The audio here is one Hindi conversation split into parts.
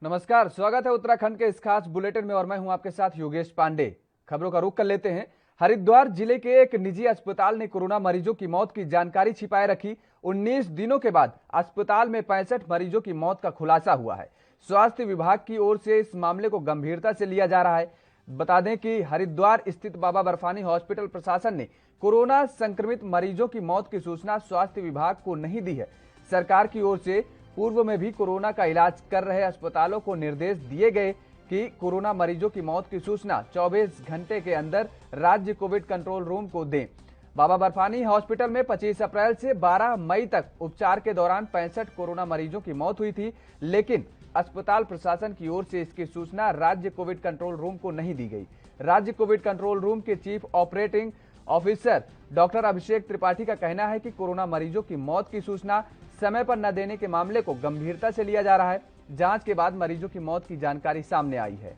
नमस्कार, स्वागत है उत्तराखंड के इस खास बुलेटिन में और मैं हूं आपके साथ योगेश पांडे। खबरों का रुख कर लेते हैं। हरिद्वार जिले के एक निजी अस्पताल ने कोरोना मरीजों की मौत की जानकारी छिपाए रखी। 19 दिनों के बाद अस्पताल में 65 मरीजों की मौत का खुलासा हुआ है। स्वास्थ्य विभाग की ओर से इस मामले को गंभीरता से लिया जा रहा है। बता दें कि हरिद्वार स्थित बाबा बर्फानी हॉस्पिटल प्रशासन ने कोरोना संक्रमित मरीजों की मौत की सूचना स्वास्थ्य विभाग को नहीं दी है। सरकार की ओर से पूर्व में भी कोरोना का इलाज कर रहे अस्पतालों को निर्देश दिए गए कि कोरोना मरीजों की मौत की सूचना 24 घंटे के अंदर राज्य कोविड कंट्रोल रूम को दें। बाबा बर्फानी हॉस्पिटल में 25 अप्रैल से 12 मई तक उपचार के दौरान 65 कोरोना मरीजों की मौत हुई थी, लेकिन अस्पताल प्रशासन की ओर से इसकी सूचना राज्य कोविड कंट्रोल रूम को नहीं दी गई। राज्य कोविड कंट्रोल रूम के चीफ ऑपरेटिंग ऑफिसर डॉक्टर अभिषेक त्रिपाठी का कहना है कि कोरोना मरीजों की मौत की सूचना समय पर न देने के मामले को गंभीरता से लिया जा रहा है। जांच के बाद मरीजों की मौत की जानकारी सामने आई है।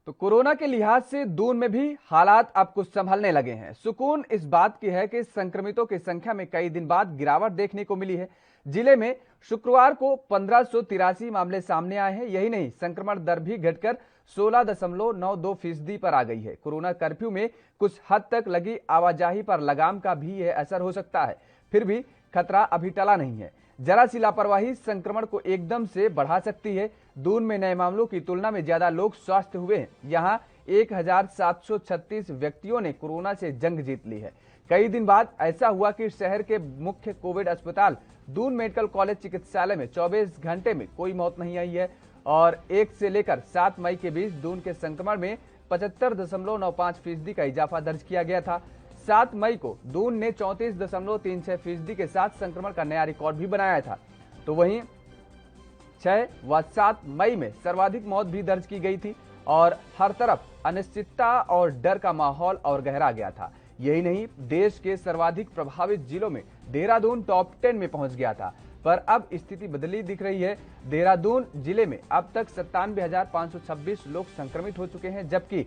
तो कोरोना के लिहाज से दून में भी हालात अब कुछ संभलने लगे हैं। सुकून इस बात की है कि संक्रमितों की संख्या में कई दिन बाद गिरावट देखने को मिली है। जिले में शुक्रवार को 1583 मामले सामने आए हैं। यही नहीं, संक्रमण दर भी घटकर 16.92% पर आ गई है। कोरोना कर्फ्यू में कुछ हद तक लगी आवाजाही पर लगाम का भी यह असर हो सकता है। फिर भी खतरा अभी टला नहीं है। जरा सी लापरवाही संक्रमण को एकदम से बढ़ा सकती है। दून में नए मामलों की तुलना में ज्यादा लोग स्वस्थ हुए हैं। यहाँ 1736 व्यक्तियों ने कोरोना से जंग जीत ली है। कई दिन बाद ऐसा हुआ कि शहर के मुख्य कोविड अस्पताल दून मेडिकल कॉलेज चिकित्सालय में 24 घंटे में कोई मौत नहीं आई है और 1 से लेकर 7 मई के बीच दून के संक्रमण में 75.95% का इजाफा दर्ज किया गया था। 7 मई को दून ने 34.36% के साथ संक्रमण का नया रिकॉर्ड भी बनाया था। तो वहीं 6 व 7 मई में सर्वाधिक मौत भी दर्ज की गई थी और हर तरफ अनिश्चितता और डर का माहौल और गहरा गया था। यही नहीं, देश के सर्वाधिक प्रभावित जिलों में देहरादून टॉप 10 में पहुंच गया था, पर अब स्थिति बदली दिख रही है। देहरादून जिले में अब तक 97,526 लोग संक्रमित हो चुके हैं, जबकि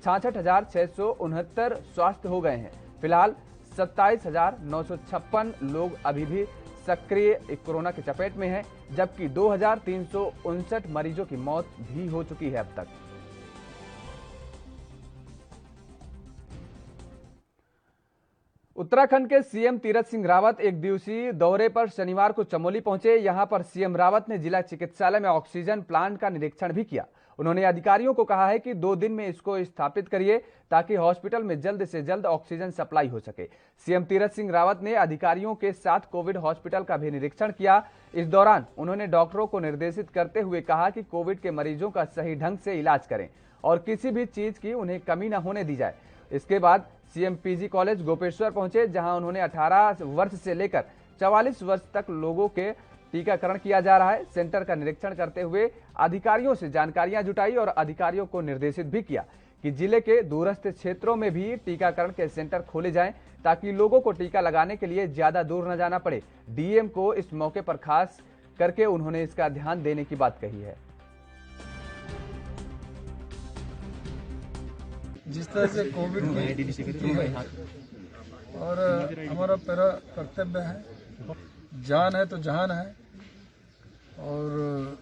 66,669 स्वस्थ हो गए हैं। फिलहाल 27,956 लोग अभी भी सक्रिय कोरोना की चपेट में हैं, जबकि 2,359 मरीजों की मौत भी हो चुकी है अब तक। उत्तराखंड के सीएम तीरथ सिंह रावत एक दिवसीय दौरे पर शनिवार को चमोली पहुंचे। यहां पर सीएम रावत ने जिला चिकित्सालय में ऑक्सीजन प्लांट का निरीक्षण भी किया। उन्होंने अधिकारियों को कहा है कि 2 दिन में इसको स्थापित करिए ताकि हॉस्पिटल में जल्द से जल्द ऑक्सीजन सप्लाई हो सके। सीएम तीरथ सिंह रावत ने अधिकारियों के साथ कोविड हॉस्पिटल का भी निरीक्षण किया। इस दौरान उन्होंने डॉक्टरों को निर्देशित करते हुए कहा कि कोविड के मरीजों का सही ढंग से इलाज करें और किसी भी चीज की उन्हें कमी न होने दी जाए। इसके बाद सीएम पीजी कॉलेज गोपेश्वर पहुंचे, जहां उन्होंने 18 वर्ष से लेकर 44 वर्ष तक लोगों के टीकाकरण किया जा रहा है सेंटर का निरीक्षण करते हुए अधिकारियों से जानकारियां जुटाई और अधिकारियों को निर्देशित भी किया कि जिले के दूरस्थ क्षेत्रों में भी टीकाकरण के सेंटर खोले जाएं ताकि लोगों को टीका लगाने के लिए ज्यादा दूर न जाना पड़े। डीएम को इस मौके पर खास करके उन्होंने इसका ध्यान देने की बात कही है। जिस तरह से कोविड की स्थिति है और हमारा पहला कर्तव्य है, जान है तो जहान है और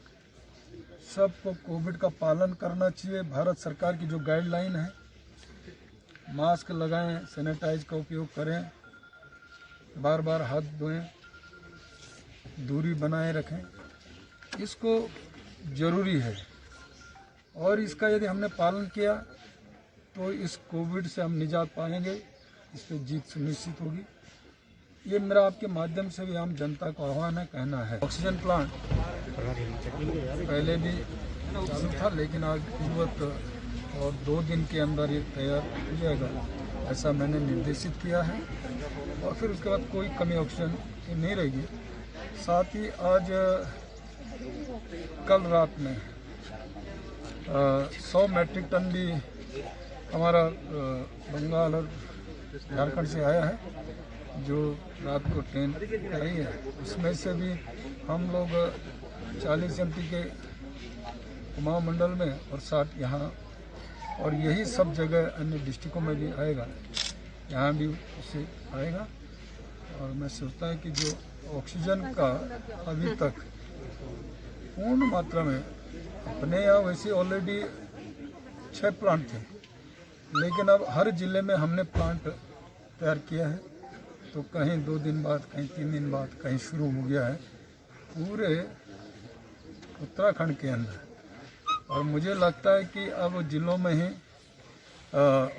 सबको कोविड का पालन करना चाहिए। भारत सरकार की जो गाइडलाइन है, मास्क लगाएं, सैनिटाइज का उपयोग करें, बार बार हाथ धोएं, दूरी बनाए रखें, इसको जरूरी है और इसका यदि हमने पालन किया तो इस कोविड से हम निजात पाएंगे, इस पर जीत सुनिश्चित होगी। ये मेरा आपके माध्यम से भी आम जनता को आह्वान है, कहना है। ऑक्सीजन प्लांट पहले भी चालू था, लेकिन आज पूर्वत और 2 दिन के अंदर ये तैयार हो जाएगा, ऐसा मैंने निर्देशित किया है और फिर उसके बाद कोई कमी ऑक्सीजन की नहीं रहेगी। साथ ही आज कल रात में 100 मैट्रिक टन भी हमारा बंगाल और झारखंड से आया है, जो रात को ट्रेन आई है। उसमें से भी हम लोग 40 एमपी के कुमाऊं मंडल में और 60 यहाँ, और यही सब जगह अन्य डिस्ट्रिक्टों में भी आएगा, यहाँ भी उससे आएगा। और मैं सोचता हूँ कि जो ऑक्सीजन का अभी तक पूर्ण मात्रा में अपने यहाँ वैसे ऑलरेडी 6 प्लांट थे, लेकिन अब हर जिले में हमने प्लांट तैयार किया है। तो कहीं 2 दिन बाद, कहीं 3 दिन बाद, कहीं शुरू हो गया है पूरे उत्तराखंड के अंदर। और मुझे लगता है कि अब जिलों में ही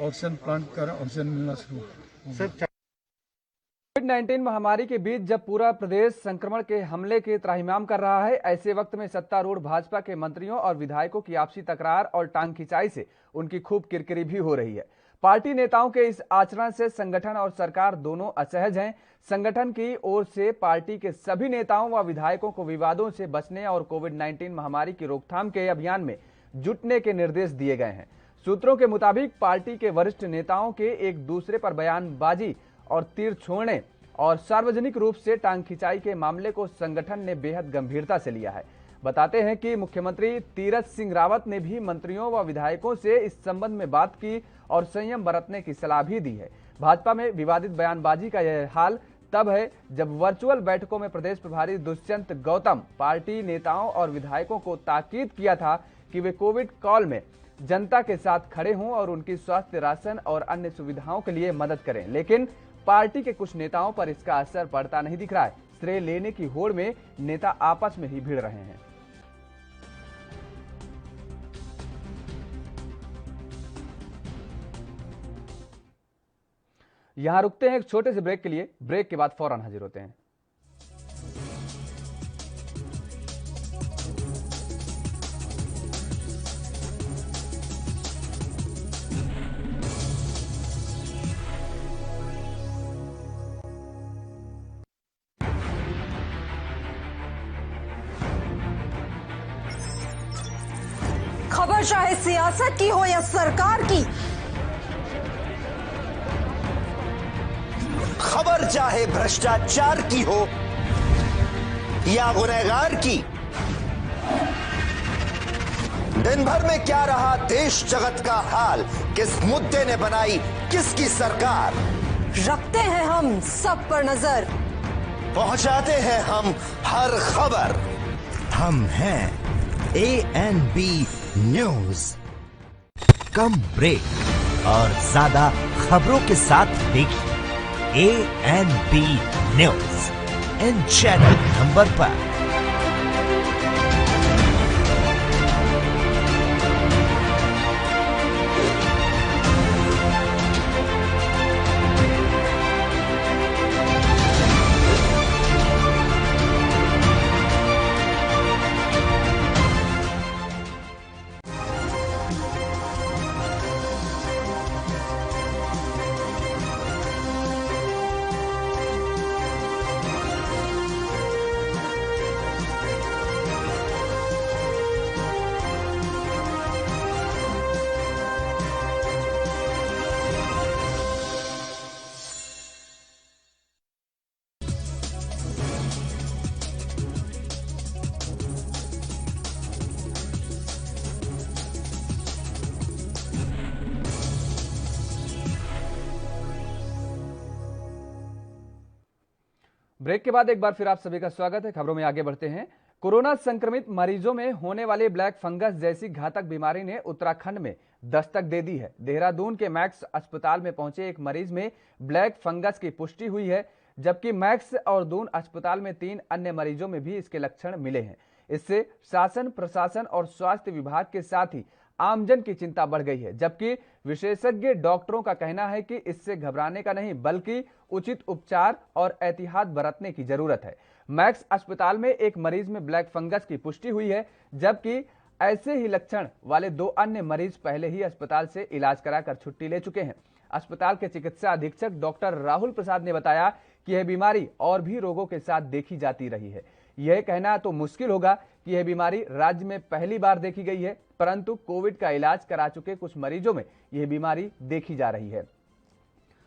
ऑक्सीजन प्लांट का ऑक्सीजन मिलना शुरू होगा। कोविड-19 महामारी के बीच जब पूरा प्रदेश संक्रमण के हमले के त्राहिमाम कर रहा है, ऐसे वक्त में सत्तारूढ़ भाजपा के मंत्रियों और विधायकों की आपसी तकरार और टांग खिंचाई से उनकी खूब किरकिरी भी हो रही है। पार्टी नेताओं के इस आचरण से संगठन और सरकार दोनों असहज हैं। संगठन की ओर से पार्टी के सभी नेताओं व विधायकों को विवादों से बचने और कोविड-19 महामारी की रोकथाम के अभियान में जुटने के निर्देश दिए गए हैं। सूत्रों के मुताबिक पार्टी के वरिष्ठ नेताओं के एक दूसरे पर बयानबाजी और तीर छोड़ने और सार्वजनिक रूप से टांग खिंचाई के मामले को संगठन ने बेहद गंभीरता से लिया है। बताते हैं कि मुख्यमंत्री तीरथ सिंह रावत ने भी मंत्रियों व विधायकों से इस संबंध में बात की और संयम बरतने की सलाह भी दी है। भाजपा में विवादित बयानबाजी का यह हाल तब है जब वर्चुअल बैठकों में प्रदेश प्रभारी दुष्यंत गौतम पार्टी नेताओं और विधायकों को ताकीद किया था कि वे कोविड काल में जनता के साथ खड़े हों और उनकी स्वास्थ्य, राशन और अन्य सुविधाओं के लिए मदद करें। लेकिन पार्टी के कुछ नेताओं पर इसका असर पड़ता नहीं दिख रहा है। श्रेय लेने की होड़ में नेता आपस में ही भिड़ रहे हैं। यहां रुकते हैं एक छोटे से ब्रेक के लिए। ब्रेक के बाद फौरन हाजिर होते हैं। खबर चाहे सियासत की हो या सरकार की, खबर चाहे भ्रष्टाचार की हो या गुनहगार की, दिन भर में क्या रहा देश जगत का हाल, किस मुद्दे ने बनाई किसकी सरकार, रखते हैं हम सब पर नजर, पहुंचाते हैं हम हर खबर। हम हैं ANB न्यूज। कम ब्रेक और ज्यादा खबरों के साथ देखिए ANB news in channel number पर। ब्रेक के बाद एक बार फिर आप सभी का स्वागत है। खबरों में आगे बढ़ते हैं। कोरोना संक्रमित मरीजों में होने वाले ब्लैक फंगस जैसी घातक बीमारी ने उत्तराखंड में दस्तक दे दी है। देहरादून के मैक्स अस्पताल में पहुंचे एक मरीज में ब्लैक फंगस की पुष्टि हुई है, जबकि मैक्स और दून अस्पताल में 3 अन्य मरीजों में भी इसके लक्षण मिले हैं। इससे शासन, प्रशासन और स्वास्थ्य विभाग के साथ ही आमजन की चिंता बढ़ गई है, जबकि विशेषज्ञ डॉक्टरों का कहना है कि इससे घबराने का नहीं बल्कि उचित उपचार और एहतियात बरतने की जरूरत है। मैक्स अस्पताल में एक मरीज में ब्लैक फंगस की पुष्टि हुई है, जबकि ऐसे ही लक्षण वाले 2 अन्य मरीज पहले ही अस्पताल से इलाज कराकर छुट्टी ले चुके हैं। अस्पताल के चिकित्सा अधीक्षक डॉक्टर राहुल प्रसाद ने बताया कि यह बीमारी और भी रोगों के साथ देखी जाती रही है। यह कहना तो मुश्किल होगा कि यह बीमारी राज्य में पहली बार देखी गई है, परंतु कोविड का इलाज करा चुके कुछ मरीजों में यह बीमारी देखी जा रही है।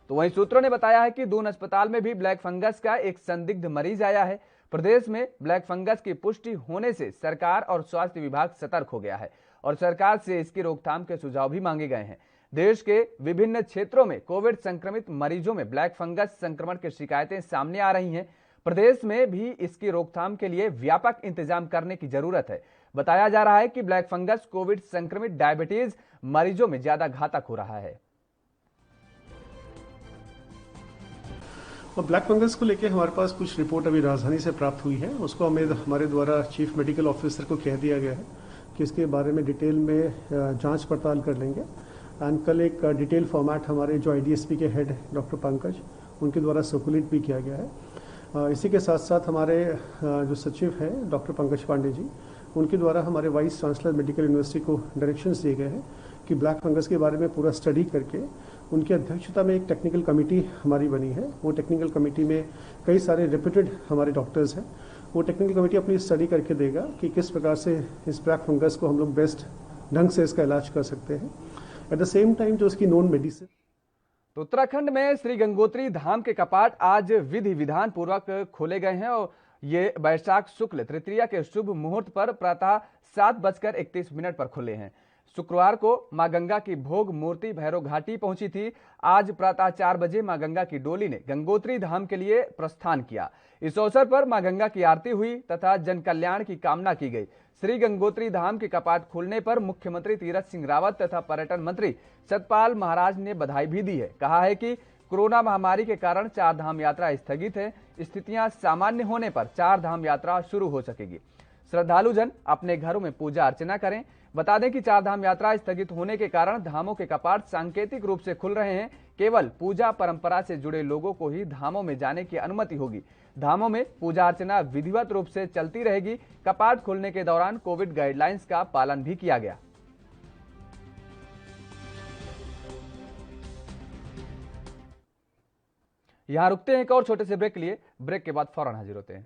तो वहीं सूत्रों ने बताया है कि दून अस्पताल में भी ब्लैक फंगस का एक संदिग्ध मरीज आया है। प्रदेश में ब्लैक फंगस की पुष्टि होने से सरकार और स्वास्थ्य विभाग सतर्क हो गया है और सरकार से इसकी रोकथाम के सुझाव भी मांगे गए हैं। देश के विभिन्न क्षेत्रों में कोविड संक्रमित मरीजों में ब्लैक फंगस संक्रमण की शिकायतें सामने आ रही हैं। प्रदेश में भी इसकी रोकथाम के लिए व्यापक इंतजाम करने की जरूरत है। बताया जा रहा है कि ब्लैक फंगस कोविड संक्रमित डायबिटीज मरीजों में ज्यादा घातक हो रहा है। और ब्लैक फंगस को लेकर हमारे पास कुछ रिपोर्ट अभी राजधानी से प्राप्त हुई है। उसको हमारे द्वारा चीफ मेडिकल ऑफिसर को कह दिया गया है कि इसके बारे में डिटेल में जांच पड़ताल कर लेंगे। एंड कल एक डिटेल फॉर्मेट हमारे जो IDSP के हेड डॉक्टर पंकज उनके द्वारा सर्कुलेट भी किया गया है। इसी के साथ साथ हमारे जो सचिव हैं डॉक्टर पंकज पांडे जी, उनके द्वारा हमारे वाइस चांसलर मेडिकल यूनिवर्सिटी को डायरेक्शंस दिए गए हैं कि ब्लैक फंगस के बारे में पूरा स्टडी करके उनकी अध्यक्षता में एक टेक्निकल कमेटी हमारी बनी है। वो टेक्निकल कमेटी में कई सारे रेप्यूटेड हमारे डॉक्टर्स हैं। वो टेक्निकल कमेटी अपनी स्टडी करके देगा कि किस प्रकार से इस ब्लैक फंगस को हम लोग बेस्ट ढंग से इसका इलाज कर सकते हैं। एट द सेम टाइम जो उसकी नॉन मेडिसिन। तो उत्तराखंड में श्री गंगोत्री धाम के कपाट आज विधि विधान पूर्वक खोले गए हैं और ये वैशाख शुक्ल तृतीया के शुभ मुहूर्त पर प्रातः 7:31 पर खुले हैं। शुक्रवार को मां गंगा की भोग मूर्ति भैरव घाटी पहुंची थी। आज प्रातः 4 बजे मां गंगा की डोली ने गंगोत्री धाम के लिए प्रस्थान किया। इस अवसर पर मां गंगा की आरती हुई तथा जन कल्याण की कामना की गई। श्री गंगोत्री धाम के कपाट खुलने पर मुख्यमंत्री तीरथ सिंह रावत तथा पर्यटन मंत्री सतपाल महाराज ने बधाई भी दी है। कहा है कि कोरोना महामारी के कारण 4 धाम यात्रा स्थगित है। स्थितियां सामान्य होने पर 4 धाम यात्रा शुरू हो सकेगी। श्रद्धालुजन अपने घरों में पूजा अर्चना करें। बता दें कि 4 धाम यात्रा स्थगित होने के कारण धामों के कपाट सांकेतिक रूप से खुल रहे हैं। केवल पूजा परंपरा से जुड़े लोगों को ही धामों में जाने की अनुमति होगी। धामों में पूजा अर्चना विधिवत रूप से चलती रहेगी। कपाट खोलने के दौरान कोविड गाइडलाइंस का पालन भी किया गया। यहां रुकते हैं एक और छोटे से ब्रेक के लिए। ब्रेक के बाद फौरन हाजिर होते हैं।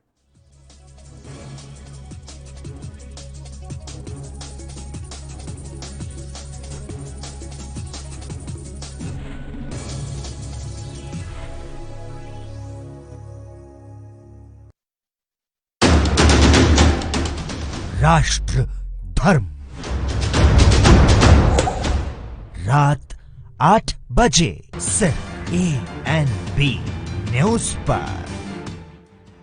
राष्ट्र धर्म रात 8 बजे सिर्फ ANB न्यूज पर।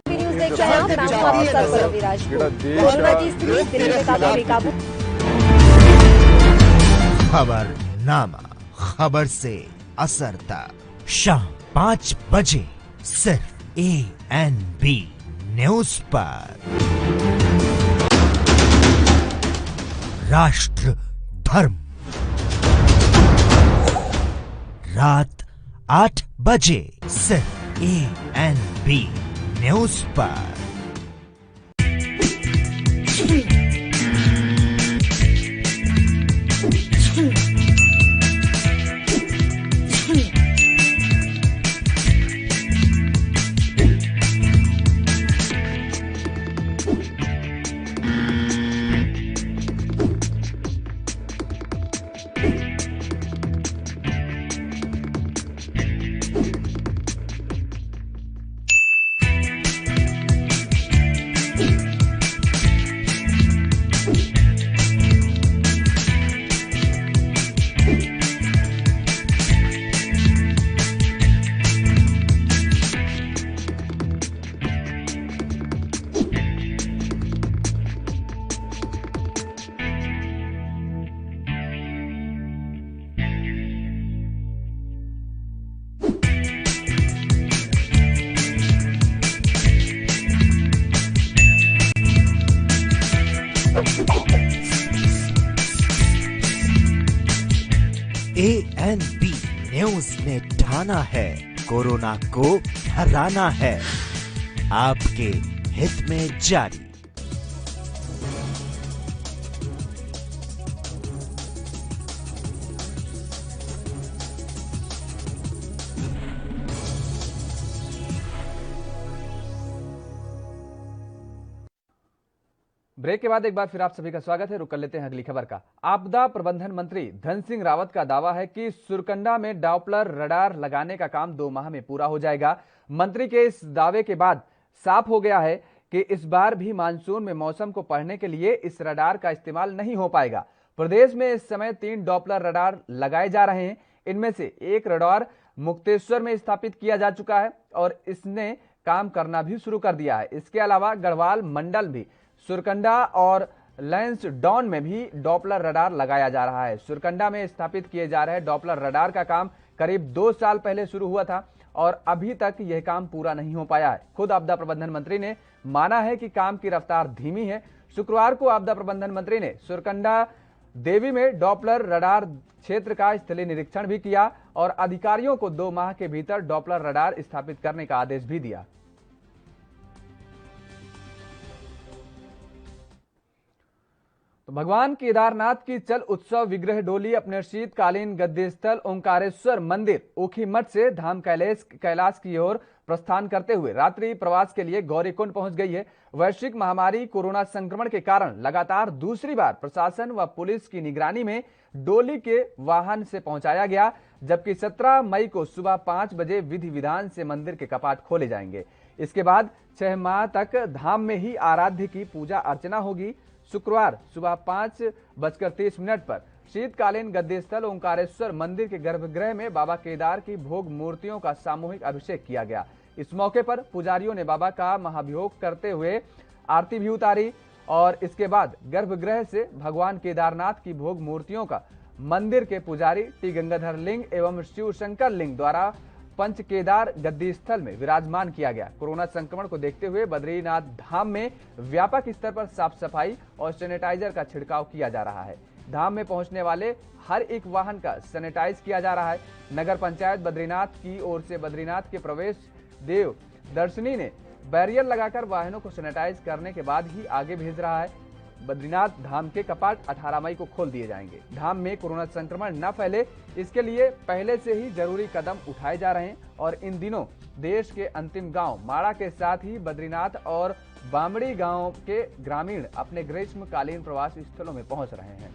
न्यूज देख रहे हैं आप। नाम हूं आपके साथ पल्लवी राजपूत। कोरोना की स्थिति दिल्ली में काफी बेकाबू। खबरनामा, खबर से असर तक शाम 5 बजे सिर्फ ANB न्यूज पर। राष्ट्र धर्म रात 8 बजे सिर्फ ANB न्यूज पर। ANB न्यूज ने ठाना है कोरोना को हराना है। आपके हित में जारी। ब्रेक के बाद एक बार फिर आप सभी का स्वागत है। रुक कर लेते हैं अगली खबर का। आपदा प्रबंधन मंत्री धन सिंह रावत का दावा है कि सुरकंडा में डॉपलर रडार लगाने का काम 2 माह में पूरा हो जाएगा। मंत्री के इस दावे के बाद साफ हो गया है कि इस बार भी मानसून में मौसम को पढ़ने के लिए इस रडार का इस्तेमाल नहीं हो पाएगा। प्रदेश में इस समय 3 डॉपलर रडार लगाए जा रहे हैं। इनमें से एक रडार मुक्तेश्वर में स्थापित किया जा चुका है और इसने काम करना भी शुरू कर दिया है। इसके अलावा गढ़वाल मंडल भी सुरकंडा और लैंसडाउन में भी डॉपलर रडार लगाया जा रहा है। सुरकंडा में स्थापित किए जा रहे डॉपलर रडार का काम करीब 2 साल पहले शुरू हुआ था और अभी तक यह काम पूरा नहीं हो पाया है। खुद आपदा प्रबंधन मंत्री ने माना है कि काम की रफ्तार धीमी है। शुक्रवार को आपदा प्रबंधन मंत्री ने सुरकंडा देवी में डॉपलर रडार क्षेत्र का स्थलीय निरीक्षण भी किया और अधिकारियों को 2 माह के भीतर डॉपलर रडार स्थापित करने का आदेश भी दिया। तो भगवान केदारनाथ की चल उत्सव विग्रह डोली अपने शीतकालीन गद्दी स्थल ओंकारेश्वर मंदिर ऊखीमठ से धाम कैलाश की ओर प्रस्थान करते हुए रात्रि प्रवास के लिए गौरीकुंड पहुंच गई है। वैश्विक महामारी कोरोना संक्रमण के कारण लगातार दूसरी बार प्रशासन व पुलिस की निगरानी में डोली के वाहन से पहुंचाया गया, जबकि 17 मई को सुबह 5 बजे विधि विधान से मंदिर के कपाट खोले जाएंगे। इसके बाद 6 माह तक धाम में ही आराध्य की पूजा अर्चना होगी। शुक्रवार सुबह 5:30 पर शीतकालीन गद्दी स्थल ओंकारेश्वर मंदिर के गर्भगृह में बाबा केदार की भोग मूर्तियों का सामूहिक अभिषेक किया गया। इस मौके पर पुजारियों ने बाबा का महाभियोग करते हुए आरती भी उतारी और इसके बाद गर्भगृह से भगवान केदारनाथ की भोग मूर्तियों का मंदिर के पुजारी टी गंगाधर लिंग एवं शिव शंकर लिंग द्वारा पंच केदार गद्दी स्थल में विराजमान किया गया। कोरोना संक्रमण को देखते हुए बद्रीनाथ धाम में व्यापक स्तर पर साफ सफाई और सैनिटाइजर का छिड़काव किया जा रहा है। धाम में पहुंचने वाले हर एक वाहन का सैनिटाइज किया जा रहा है। नगर पंचायत बद्रीनाथ की ओर से बद्रीनाथ के प्रवेश देव दर्शनी ने बैरियर लगाकर वाहनों को सैनिटाइज करने के बाद ही आगे भेज रहा है। बद्रीनाथ धाम के कपाट 18 मई को खोल दिए जाएंगे। धाम में कोरोना संक्रमण न फैले, इसके लिए पहले से ही जरूरी कदम उठाए जा रहे हैं और इन दिनों देश के अंतिम गांव माड़ा के साथ ही बद्रीनाथ और बामड़ी गांव के ग्रामीण अपने ग्रीष्मकालीन प्रवास स्थलों में पहुंच रहे हैं।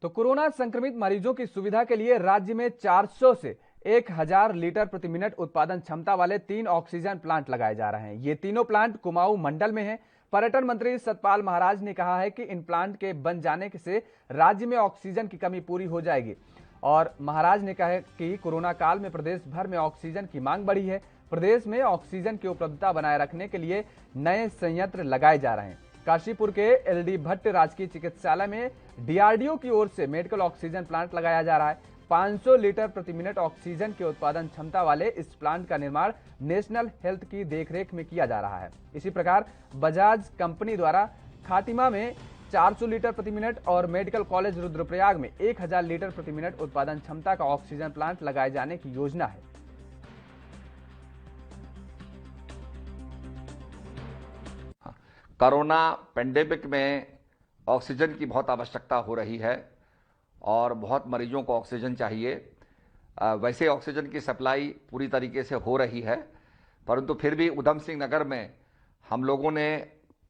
तो कोरोना संक्रमित मरीजों की सुविधा के लिए राज्य में 400 से 1000 लीटर प्रति मिनट उत्पादन क्षमता वाले 3 ऑक्सीजन प्लांट लगाए जा रहे हैं। ये तीनों प्लांट कुमाऊं मंडल में हैं। पर्यटन मंत्री सतपाल महाराज ने कहा है कि इन प्लांट के बन जाने से राज्य में ऑक्सीजन की कमी पूरी हो जाएगी और महाराज ने कहा कि कोरोना काल में प्रदेश भर में ऑक्सीजन की मांग बढ़ी है। प्रदेश में ऑक्सीजन की उपलब्धता बनाए रखने के लिए नए संयंत्र लगाए जा रहे हैं। काशीपुर के एलडी भट्ट राजकीय चिकित्सालय में डीआरडीओ की ओर से मेडिकल ऑक्सीजन प्लांट लगाया जा रहा है। 500 लीटर प्रति मिनट ऑक्सीजन के उत्पादन क्षमता वाले इस प्लांट का निर्माण नेशनल हेल्थ की देखरेख में किया जा रहा है। इसी प्रकार बजाज कंपनी द्वारा खातिमा में 400 लीटर प्रति मिनट और मेडिकल कॉलेज रुद्रप्रयाग में 1000 लीटर प्रति मिनट उत्पादन क्षमता का ऑक्सीजन प्लांट लगाए जाने की योजना है। कोरोना पेंडेमिक में ऑक्सीजन की बहुत आवश्यकता हो रही है और बहुत मरीजों को ऑक्सीजन चाहिए। वैसे ऑक्सीजन की सप्लाई पूरी तरीके से हो रही है, परंतु फिर भी उधम सिंह नगर में हम लोगों ने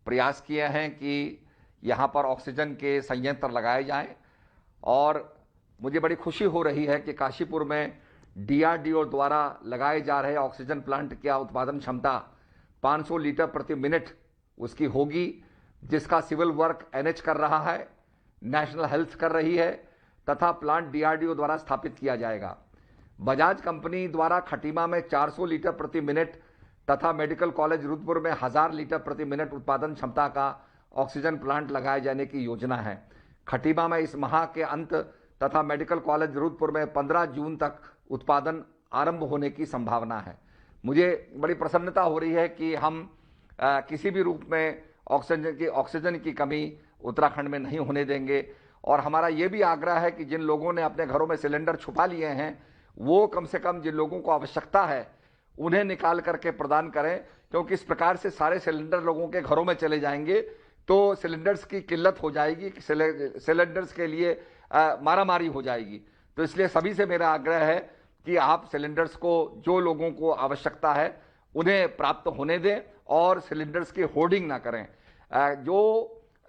प्रयास किए हैं कि यहाँ पर ऑक्सीजन के संयंत्र लगाए जाएं और मुझे बड़ी खुशी हो रही है कि काशीपुर में डीआरडीओ द्वारा लगाए जा रहे ऑक्सीजन प्लांट की उत्पादन क्षमता 500 लीटर प्रति मिनट उसकी होगी, जिसका सिविल वर्क एनएच कर रहा है, नेशनल हेल्थ कर रही है तथा प्लांट डीआरडीओ द्वारा स्थापित किया जाएगा। बजाज कंपनी द्वारा खटीमा में 400 लीटर प्रति मिनट तथा मेडिकल कॉलेज रुद्रपुर में 1000 लीटर प्रति मिनट उत्पादन क्षमता का ऑक्सीजन प्लांट लगाए जाने की योजना है। खटीमा में इस माह के अंत तथा मेडिकल कॉलेज रुद्रपुर में 15 जून तक उत्पादन आरंभ होने की संभावना है। मुझे बड़ी प्रसन्नता हो रही है कि हम किसी भी रूप में ऑक्सीजन की कमी उत्तराखंड में नहीं होने देंगे और हमारा ये भी आग्रह है कि जिन लोगों ने अपने घरों में सिलेंडर छुपा लिए हैं वो कम से कम जिन लोगों को आवश्यकता है उन्हें निकाल करके प्रदान करें, क्योंकि इस प्रकार से सारे सिलेंडर लोगों के घरों में चले जाएंगे तो सिलेंडर्स की किल्लत हो जाएगी, सिलेंडर्स के लिए मारामारी हो जाएगी। तो इसलिए सभी से मेरा आग्रह है कि आप सिलेंडर्स को जो लोगों को आवश्यकता है उन्हें प्राप्त होने दें और सिलेंडर्स की होर्डिंग ना करें। जो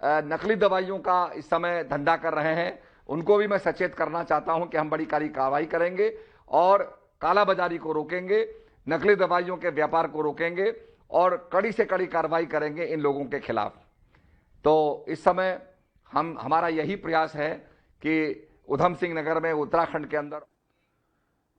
नकली दवाइयों का इस समय धंधा कर रहे हैं उनको भी मैं सचेत करना चाहता हूं कि हम बड़ी कड़ी कार्रवाई करेंगे और कालाबाजारी को रोकेंगे, नकली दवाइयों के व्यापार को रोकेंगे और कड़ी से कड़ी कार्रवाई करेंगे इन लोगों के खिलाफ। तो इस समय हमारा यही प्रयास है कि उधम सिंह नगर में, उत्तराखंड के अंदर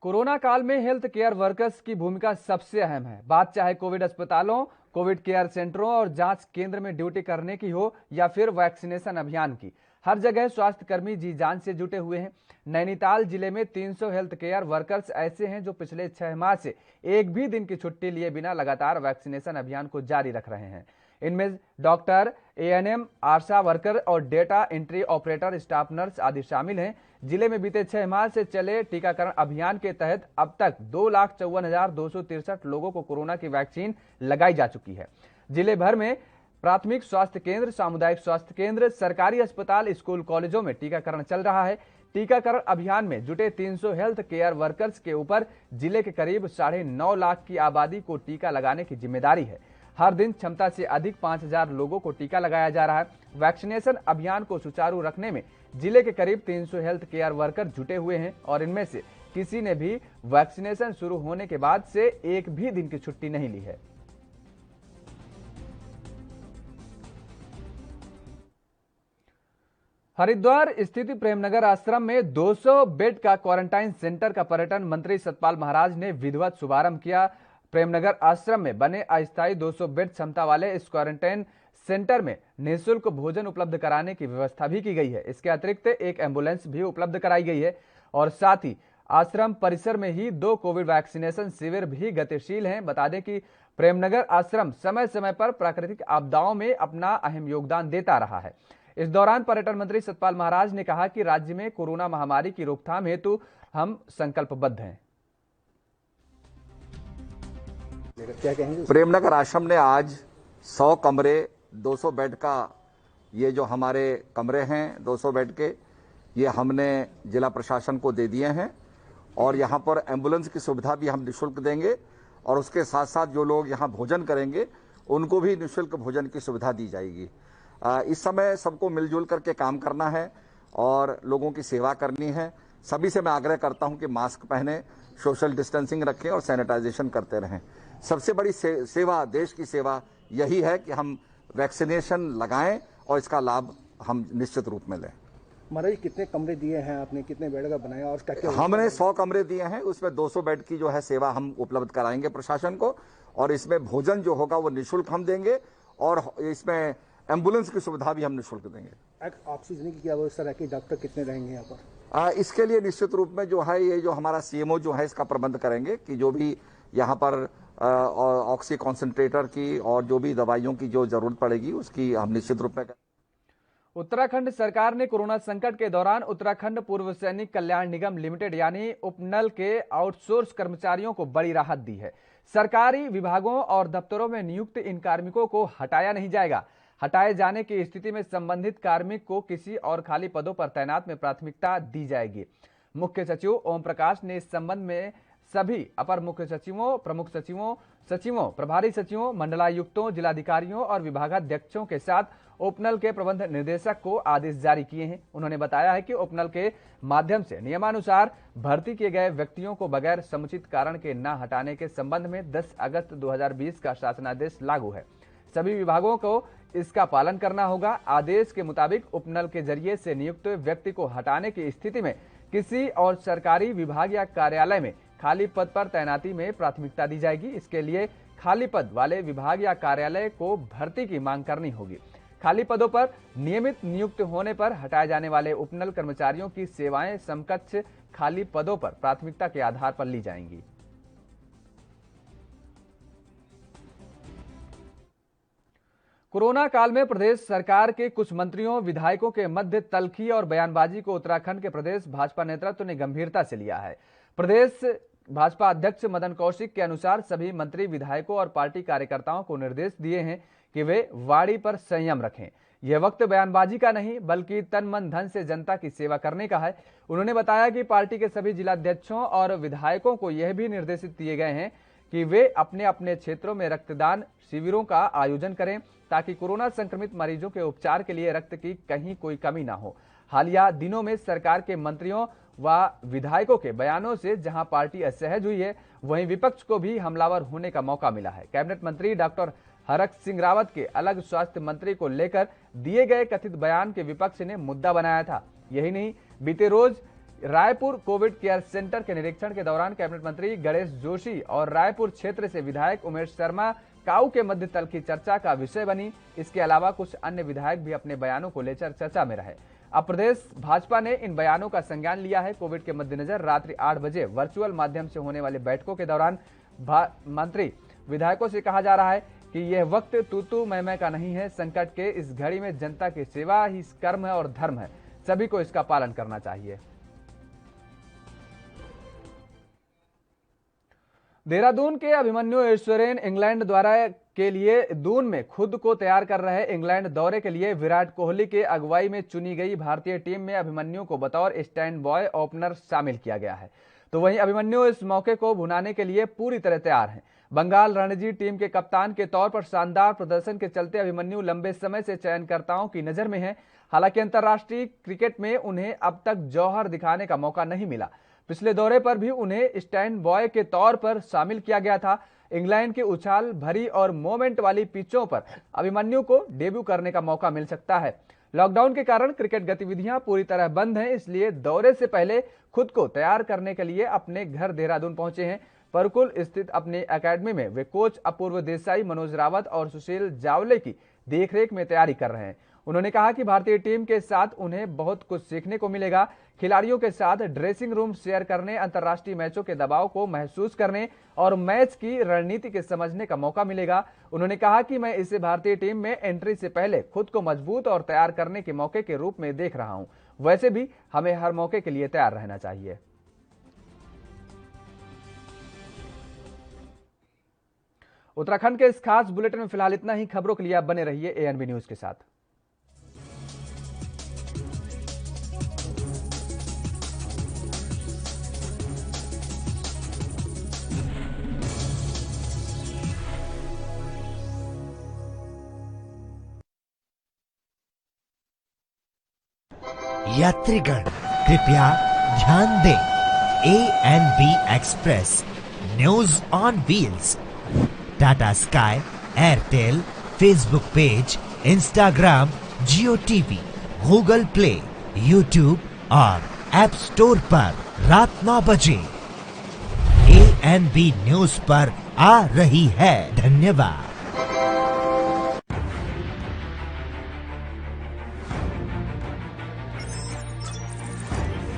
कोरोना काल में हेल्थ केयर वर्कर्स की भूमिका सबसे अहम है। बात चाहे कोविड अस्पतालों, कोविड केयर सेंटरों और जांच केंद्र में ड्यूटी करने की हो या फिर वैक्सीनेशन अभियान की, हर जगह स्वास्थ्य कर्मी जी जान से जुटे हुए हैं। नैनीताल जिले में 300 हेल्थ केयर वर्कर्स ऐसे हैं जो पिछले 6 माह से एक भी दिन की छुट्टी लिए बिना लगातार वैक्सीनेशन अभियान को जारी रख रहे हैं। इनमें डॉक्टर, ANM, आशा वर्कर और data entry operator, staff nurse आदि शामिल हैं। जिले में बीते 6 माह से चले टीकाकरण अभियान के तहत अब तक 2,54,263 लोगों को कोरोना की वैक्सीन लगाई जा चुकी है। जिले भर में प्राथमिक स्वास्थ्य केंद्र, सामुदायिक स्वास्थ्य केंद्र, सरकारी अस्पताल, स्कूल, कॉलेजों में टीकाकरण चल रहा है। टीकाकरण अभियान में जुटे 300 हेल्थ केयर वर्कर्स के ऊपर जिले के करीब 9.5 लाख की आबादी को टीका लगाने की जिम्मेदारी है। हर दिन क्षमता से अधिक 5,000 लोगों को टीका लगाया जा रहा है। वैक्सीनेशन अभियान को सुचारू रखने में जिले के करीब 300 हेल्थ केयर वर्कर जुटे हुए हैं और इनमें से किसी ने भी वैक्सीनेशन शुरू होने के बाद से एक भी दिन की छुट्टी नहीं ली है। हरिद्वार स्थित प्रेमनगर आश्रम में 200 बेड का क्वारंटाइन सेंटर का पर्यटन मंत्री सतपाल महाराज ने विधिवत शुभारंभ किया। प्रेमनगर आश्रम में बने अस्थायी 200 बेड क्षमता वाले इस क्वारंटाइन सेंटर में निःशुल्क भोजन उपलब्ध कराने की व्यवस्था भी की गई है। इसके अतिरिक्त एक एम्बुलेंस भी उपलब्ध कराई गई है और साथ ही आश्रम परिसर में ही 2 कोविड वैक्सीनेशन शिविर भी गतिशील हैं। बता दें कि प्रेमनगर आश्रम समय समय पर प्राकृतिक आपदाओं में अपना अहम योगदान देता रहा है। इस दौरान पर्यटन मंत्री सतपाल महाराज ने कहा कि राज्य में कोरोना महामारी की रोकथाम हेतु हम संकल्पबद्ध हैं। प्रेमनगर आश्रम ने आज 100 कमरे, 200 बेड का ये जो हमारे कमरे हैं 200 बेड के, ये हमने जिला प्रशासन को दे दिए हैं और यहाँ पर एम्बुलेंस की सुविधा भी हम निःशुल्क देंगे और उसके साथ साथ जो लोग यहाँ भोजन करेंगे उनको भी निःशुल्क भोजन की सुविधा दी जाएगी। इस समय सबको मिलजुल करके काम करना है और लोगों की सेवा करनी है। सभी से मैं आग्रह करता हूं कि मास्क पहने, सोशल डिस्टेंसिंग रखें और सैनिटाइजेशन करते रहें। सबसे बड़ी सेवा, देश की सेवा यही है कि हम वैक्सीनेशन लगाएं और इसका लाभ हम निश्चित रूप में लें। महाराज, कितने कमरे दिए हैं आपने, कितने बेड का बनाया और क्या क्या? हमने 100 कमरे दिए हैं, उसमें 200 बेड की जो है सेवा हम उपलब्ध कराएंगे प्रशासन को और इसमें भोजन जो होगा वो निःशुल्क हम देंगे और इसमें एम्बुलेंस की सुविधा भी हम निःशुल्क देंगे। ऑक्सीजन की क्या व्यवस्था रखी? डॉक्टर कितने रहेंगे यहाँ पर? इसके लिए निश्चित रूप में जो है ये जो हमारा CMO जो है इसका प्रबंध करेंगे कि जो भी यहाँ पर ऑक्सी कॉन्सेंट्रेटर की और जो भी दवाइयों की जो जरूरत पड़ेगी उसकी हम निश्चित रूप में। उत्तराखंड सरकार ने कोरोना संकट के दौरान उत्तराखंड पूर्व सैनिक कल्याण निगम लिमिटेड यानी उपनल के आउटसोर्स कर्मचारियों को बड़ी राहत दी है। सरकारी विभागों और दफ्तरों में नियुक्त इन कार्मिकों को हटाया नहीं जाएगा। हटाए जाने की स्थिति में संबंधित कार्मिक को किसी और खाली पदों पर तैनात में प्राथमिकता दी जाएगी। मुख्य सचिव ओम प्रकाश ने इस संबंध में सभी अपर मुख्य सचिवों, प्रमुख सचिवों, प्रभारी सचिवों, मंडलायुक्तों, जिलाधिकारियों और विभागाध्यक्षों के साथ उपनल के प्रबंध निर्देशक को आदेश जारी किए हैं। उन्होंने बताया है कि उपनल के माध्यम से नियमानुसार भर्ती किए गए व्यक्तियों को बगैर समुचित कारण के न हटाने के संबंध में 10 अगस्त 2020 का शासनादेश लागू है। सभी विभागों को इसका पालन करना होगा। आदेश के मुताबिक उपनल के जरिए से नियुक्त व्यक्ति को हटाने की स्थिति में किसी और सरकारी विभाग या कार्यालय में खाली पद पर तैनाती में प्राथमिकता दी जाएगी। इसके लिए खाली पद वाले विभाग या कार्यालय को भर्ती की मांग करनी होगी। खाली पदों पर नियमित नियुक्त होने पर हटाए जाने वाले उपनल कर्मचारियों की सेवाएं समकक्ष खाली पदों पर प्राथमिकता के आधार पर ली जाएंगी। कोरोना काल में प्रदेश सरकार के कुछ मंत्रियों, विधायकों के मध्य तल्खी और बयानबाजी को उत्तराखंड के प्रदेश भाजपा नेतृत्व ने गंभीरता से लिया है। प्रदेश भाजपा अध्यक्ष मदन कौशिक के अनुसार सभी मंत्री, विधायकों और पार्टी कार्यकर्ताओं को निर्देश दिए हैं कि वे वाणी पर संयम रखें। यह वक्त बयानबाजी का नहीं बल्कि तन मन धन से जनता की सेवा करने का है। उन्होंने बताया कि पार्टी के सभी जिलाध्यक्षों और विधायकों को यह भी निर्देशित दिए गए हैं कि वे अपने अपने क्षेत्रों में रक्तदान शिविरों का आयोजन करें ताकि कोरोना संक्रमित मरीजों के उपचार के लिए रक्त की कहीं कोई कमी ना हो। हालिया दिनों में सरकार के मंत्रियों व विधायकों के बयानों से जहां पार्टी असहज हुई है, वहीं विपक्ष को भी हमलावर होने का मौका मिला है। कैबिनेट मंत्री डॉक्टर हरक सिंह रावत के अलग स्वास्थ्य मंत्री को लेकर दिए गए कथित बयान के विपक्ष ने मुद्दा बनाया था। यही नहीं, बीते रोज रायपुर कोविड केयर सेंटर के निरीक्षण के दौरान कैबिनेट मंत्री गणेश जोशी और रायपुर क्षेत्र से विधायक उमेश शर्मा काऊ के मध्य तल्खी चर्चा का विषय बनी। इसके अलावा कुछ अन्य विधायक भी अपने बयानों को लेकर चर्चा में रहे। अब प्रदेश भाजपा ने इन बयानों का संज्ञान लिया है। कोविड के मद्देनजर रात्रि 8 बजे वर्चुअल माध्यम से होने वाली बैठकों के दौरान मंत्री विधायकों से कहा जा रहा है कि यह वक्त तू मैं का नहीं है। संकट के इस घड़ी में जनता की सेवा ही कर्म है और धर्म है, सभी को इसका पालन करना चाहिए। देहरादून के अभिमन्यु ईश्वरेन इंग्लैंड द्वारा के लिए दून में खुद को तैयार कर रहे इंग्लैंड दौरे के लिए विराट कोहली के अगुवाई में चुनी गई भारतीय टीम में अभिमन्यु को बतौर स्टैंड बॉय ओपनर शामिल किया गया है। तो वहीं अभिमन्यु इस मौके को भुनाने के लिए पूरी तरह तैयार हैं। बंगाल रणजी टीम के कप्तान के तौर पर शानदार प्रदर्शन के चलते अभिमन्यु लंबे समय से चयनकर्ताओं की नजर में हैं। हालांकि अंतर्राष्ट्रीय क्रिकेट में उन्हें अब तक जौहर दिखाने का मौका नहीं मिला। पिछले दौरे पर भी उन्हें स्टैंड बॉय के तौर पर शामिल किया गया था। इंग्लैंड की उछाल भरी और मोमेंट वाली पिचों पर अभिमन्यु को डेब्यू करने का मौका मिल सकता है। लॉकडाउन के कारण क्रिकेट गतिविधियां पूरी तरह बंद हैं, इसलिए दौरे से पहले खुद को तैयार करने के लिए अपने घर देहरादून पहुंचे हैं। परकुल स्थित अपनी एकेडमी में वे कोच अपूर्व देसाई, मनोज रावत और सुशील जावले की देखरेख में तैयारी कर रहे हैं। उन्होंने कहा कि भारतीय टीम के साथ उन्हें बहुत कुछ सीखने को मिलेगा। खिलाड़ियों के साथ ड्रेसिंग रूम शेयर करने, अंतर्राष्ट्रीय मैचों के दबाव को महसूस करने और मैच की रणनीति के समझने का मौका मिलेगा। उन्होंने कहा कि मैं इसे भारतीय टीम में एंट्री से पहले खुद को मजबूत और तैयार करने के मौके के रूप में देख रहा हूं। वैसे भी हमें हर मौके के लिए तैयार रहना चाहिए। उत्तराखंड के इस खास बुलेटिन में फिलहाल इतना ही। खबरों के लिए आप बने रहिए ANB न्यूज के साथ। यात्रीगण कृपया ध्यान दें, ANB express news on wheels Tata sky, Airtel, Facebook page, Instagram, Jio TV, Google play, YouTube और ऐप स्टोर पर रात 9 बजे ANB न्यूज पर आ रही है। धन्यवाद।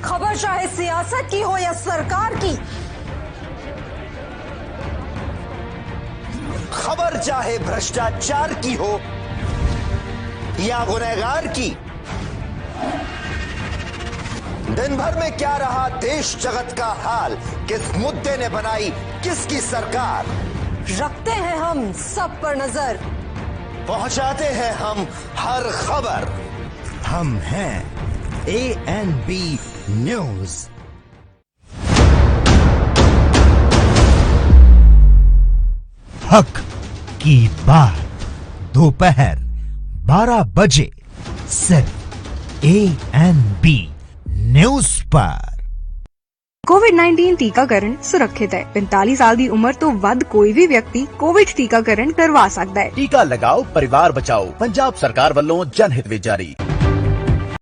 खबर चाहे सियासत की हो या सरकार की, खबर चाहे भ्रष्टाचार की हो या गुनहगार की, दिन भर में क्या रहा देश जगत का हाल, किस मुद्दे ने बनाई किसकी सरकार, रखते हैं हम सब पर नजर, पहुंचाते हैं हम हर खबर। हम हैं ANB न्यूज। हक की बात दोपहर 12 बजे सिर्फ ANB न्यूज पर। कोविड-19 टीकाकरण सुरक्षित है। 45 साल की उम्र तो वध कोई भी व्यक्ति कोविड टीकाकरण करवा सकता है। टीका लगाओ, परिवार बचाओ। पंजाब सरकार वालों जनहित में जारी।